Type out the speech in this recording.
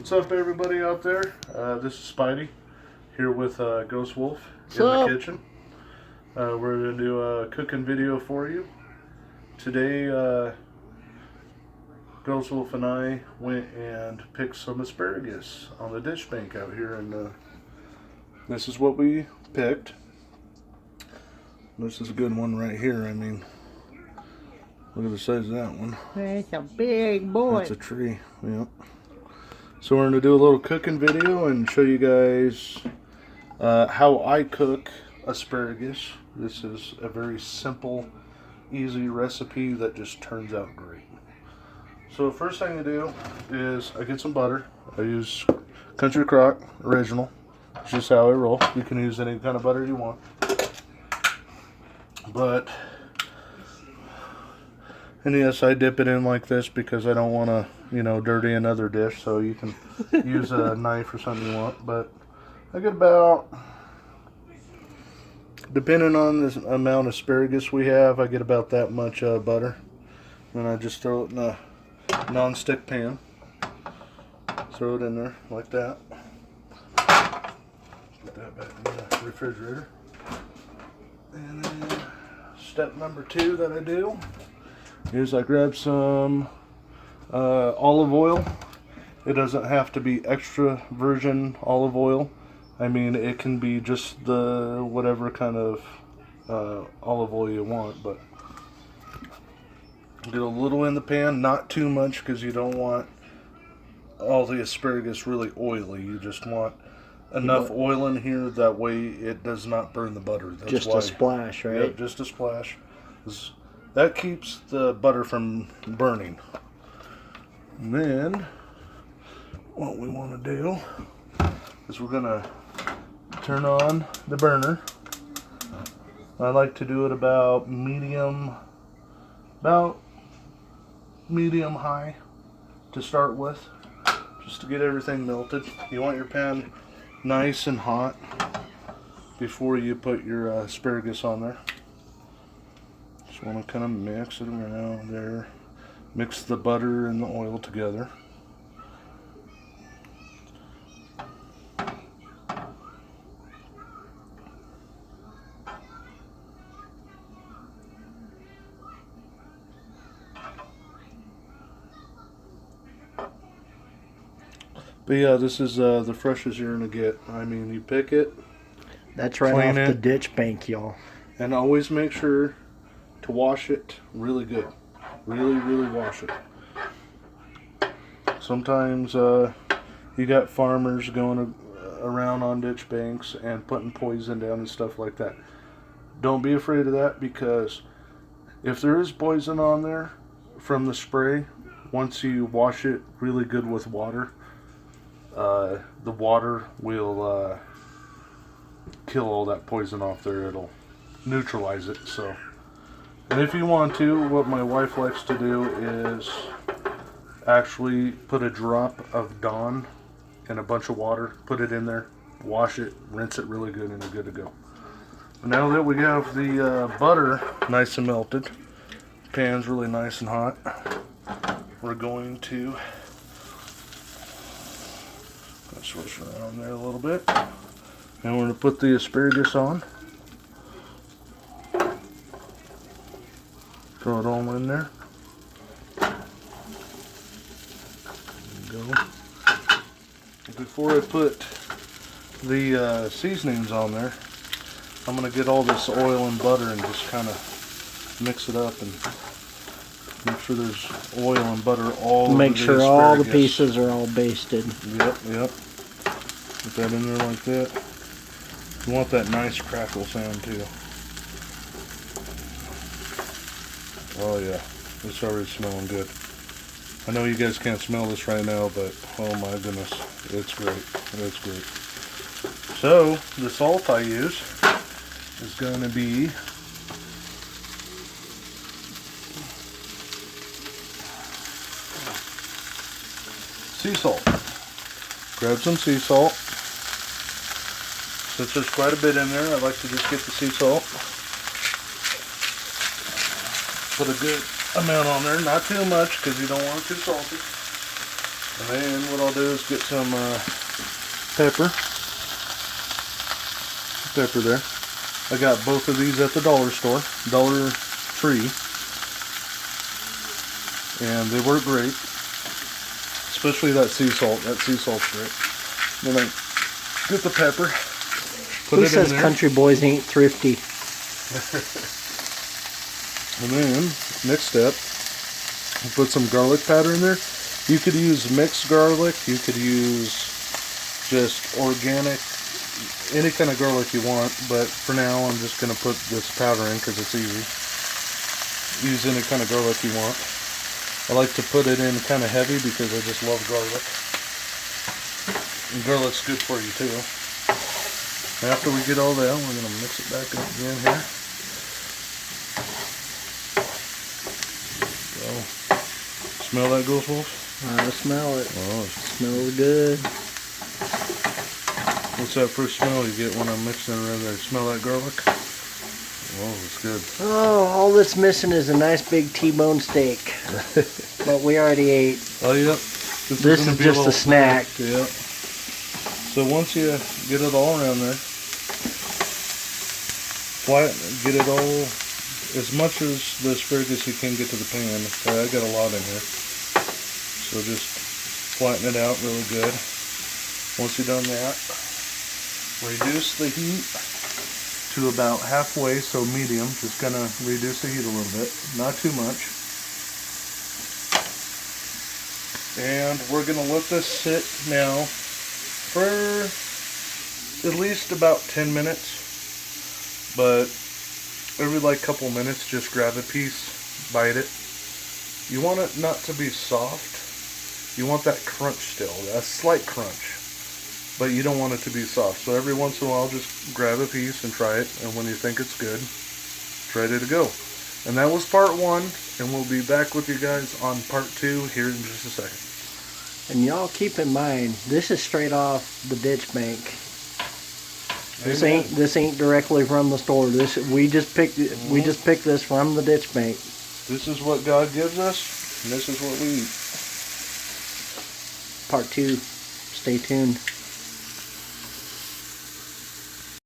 What's up, everybody out there? This is Spidey here with Ghost Wolf What's in up? the kitchen. We're going to do a cooking video for you. Today, Ghost Wolf and I went and picked some asparagus on the ditch bank out here, and this is what we picked. This is a good one right here. I mean, look at the size of that one. It's a big boy. That's a tree. Yep. So we're going to do a little cooking video and show you guys how I cook asparagus. This is a very simple, easy recipe that just turns out great. So the first thing I do is I get some butter. I use Country Crock Original. It's just how I roll. You can use any kind of butter you want. And yes, I dip it in like this because I don't want to, dirty another dish. So you can use a knife or something you want. But I get about, depending on the amount of asparagus we have, I get about that much butter. And I just throw it in a non-stick pan. Throw it in there like that. Put that back in the refrigerator. And then step number 2 that I do is I grab some olive oil. It doesn't have to be extra virgin olive oil. I mean, it can be just the whatever kind of olive oil you want, but get a little in the pan, not too much because you don't want all the asparagus really oily. You just want enough oil in here, that way it does not burn the butter. That's just why, a splash, right? Yep, just a splash. That keeps the butter from burning. And then what we want to do is we're going to turn on the burner. I like to do it about medium high to start with, just to get everything melted. You want your pan nice and hot before you put your asparagus on there. Just want to kind of mix it around there. Mix the butter and the oil together. But yeah, this is the freshest you're going to get. I mean, you pick it. That's right off the ditch bank, y'all. And always make sure to wash it really good. Really, really wash it. Sometimes you got farmers going around on ditch banks and putting poison down and stuff like that. Don't be afraid of that, because if there is poison on there from the spray, once you wash it really good with water, the water will kill all that poison off there. It'll neutralize it. So, and if you want to, what my wife likes to do is actually put a drop of Dawn in a bunch of water, put it in there, wash it, rinse it really good, and you're good to go. Now that we have the butter nice and melted, pan's really nice and hot, we're going to switch around there a little bit, and we're going to put the asparagus on. Throw it all in there. There we go. Before I put the seasonings on there, I'm going to get all this oil and butter and just kind of mix it up and make sure there's oil and butter all over the asparagus. Make sure all the pieces are all basted. Yep. Put that in there like that. You want that nice crackle sound too. Oh yeah, it's already smelling good. I know you guys can't smell this right now, but oh my goodness, it's great. It's great. So the salt I use is going to be sea salt. Grab some sea salt. Since there's quite a bit in there, I like to just get the sea salt. Put a good amount on there, not too much because you don't want it too salty. And then what I'll do is get some pepper. Pepper there. I got both of these at the dollar store, Dollar Tree, and they work great. Especially that sea salt. That sea salt's great. Then I get the pepper. Who says country boys ain't thrifty? And then next step, put some garlic powder in there. You could use mixed garlic. You could use just organic, any kind of garlic you want. But for now, I'm just going to put this powder in because it's easy. Use any kind of garlic you want. I like to put it in kind of heavy because I just love garlic. And garlic's good for you too. After we get all that, we're going to mix it back up again here. So, smell that, Ghost Wolf? I smell it. Oh, it smells good. What's that first smell you get when I'm mixing it in there? Smell that garlic? Oh, it's good. Oh, all that's missing is a nice big T-bone steak. But we already ate. Oh, yep. This is just a snack. Yep. So once you get it all around there, get it all, as much as the asparagus you can get to the pan. I got a lot in here. So just flatten it out really good. Once you've done that, reduce the heat to about halfway, so medium. Just gonna reduce the heat a little bit, not too much. And we're gonna let this sit now for at least about 10 minutes. But every like couple minutes, just grab a piece, bite it. You want it not to be soft. You want that crunch still, a slight crunch. But you don't want it to be soft. So every once in a while, just grab a piece and try it. And when you think it's good, it's ready to go. And that was part 1. And we'll be back with you guys on part 2 here in just a second. And y'all keep in mind, this is straight off the ditch bank. This ain't directly from the store. We just picked this from the ditch bank. This is what God gives us, and this is what we eat. Part 2. Stay tuned.